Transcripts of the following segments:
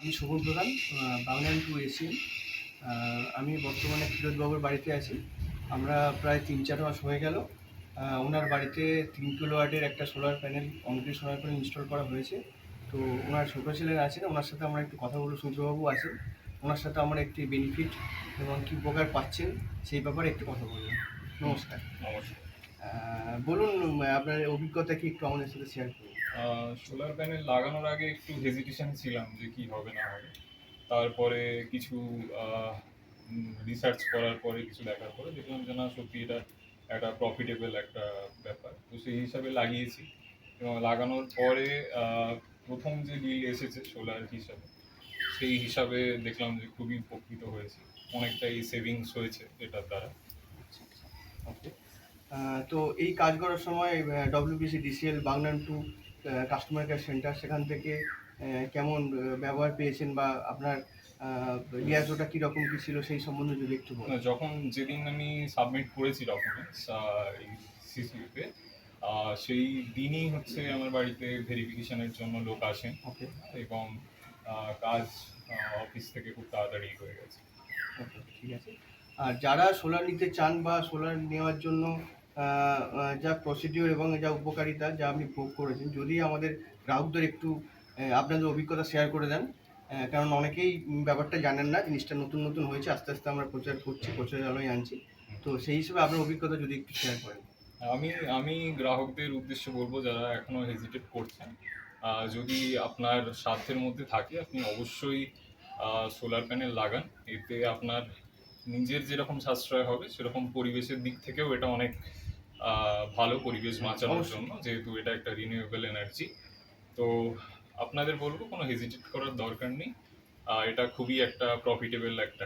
আমি শোভন প্রধান, Bangalan two Asian. আমি বর্তমানে ফিরোজবাবুর বাড়িতে আছি। আমরা প্রায় ৩-৪ মাস হয়ে গেল ওনার বাড়িতে ৩ কিলোওয়াটের একটা solar panel, concrete solar panel install করা হয়েছে। তো ওনার ছোটো ছেলেরা আছেন, ওনার সাথে আমরা একটু কথা বলবো। সূর্যবাবু আছেন, ওনার সাথে আমরা একটি বেনিফিট এবং কী উপকার পাচ্ছেন সেই ব্যাপারে একটু কথা বলবো। নমস্কার। নমস্কার। বলুন, আপনার অভিজ্ঞতা কি একটু আমাদের সাথে শেয়ার করুন। সোলার প্যানেল লাগানোর আগে একটু হেজিটেশন ছিলাম যে কি হবে না হবে। তারপরে কিছু রিসার্চ করার পরে, কিছু দেখার পরে দেখলাম যে না, সত্যি এটা একটা প্রফিটেবল একটা ব্যাপার। তো সেই হিসাবে লাগিয়েছি এবং লাগানোর পরে প্রথম যে বিল এসেছে সোলার হিসাবে, সেই হিসাবে দেখলাম যে খুবই উপকৃত হয়েছে, অনেকটাই সেভিংস হয়েছে এটার দ্বারা। ওকে। তো এই কাজ করার সময় ডব্লিউবিসি ডিসিএল বাংলান টু কাস্টমার কেয়ার সেন্টার, সেখান থেকে কেমন ব্যবহার পেয়েছেন বা আপনার রিয়াজটা কীরকম কী ছিল সেই সম্বন্ধে যদি একটু না, বলেন। যখন যেদিন আমি সাবমিট করেছি ডকুমেন্টস এই সিসিউতে, সেই দিনই হচ্ছে আমার বাড়িতে ভেরিফিকেশনের জন্য লোক আসেন। ওকে। এবং কাজ অফিস থেকে খুব তাড়াতাড়ি হয়ে গেছে। ওকে, ঠিক আছে। আর যারা সোলার নিতে চান বা সোলার নেওয়ার জন্য যা প্রসিডিওর এবং যা উপকারিতা যা আপনি ভোগ করেছেন, যদি আমাদের গ্রাহকদের একটু আপনাদের অভিজ্ঞতা শেয়ার করে দেন। কারণ অনেকেই ব্যাপারটা জানেন না, জিনিসটা নতুন নতুন হয়েছে, আস্তে আস্তে আমরা প্রচার করছি, প্রচারের আলোয় আনছি। তো সেই হিসেবে আপনার অভিজ্ঞতা যদি একটু শেয়ার করেন। আমি আমি গ্রাহকদের উদ্দেশ্যে বলবো, যারা এখনো হেজিটেট করছেন, যদি আপনার সাধ্যের মধ্যে থাকে, আপনি অবশ্যই সোলার প্যানেল লাগান। এতে আপনার নিজের যেরকম সাশ্রয় হবে, সেরকম পরিবেশের দিক থেকেও এটা অনেক ভালো, পরিবেশ বাঁচানোর অবশ্যই। জন্য, যেহেতু এটা একটা রিনিউয়েবল এনার্জি। তো আপনাদের বলবো, কোনো হেজিটেট করার দরকার নেই। এটা খুবই একটা প্রফিটেবল একটা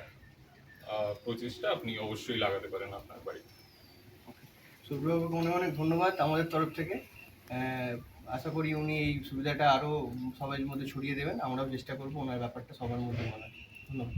প্রচেষ্টা, আপনি অবশ্যই লাগাতে পারেন আপনার বাড়িতে। সুব্রবাবুকে অনেক অনেক ধন্যবাদ আমাদের তরফ থেকে। আশা করি উনি এই সুবিধাটা আরও সবার মধ্যে ছড়িয়ে দেবেন। আমরাও চেষ্টা করবো ওনার ব্যাপারটা সবার মধ্যে বলার। ধন্যবাদ।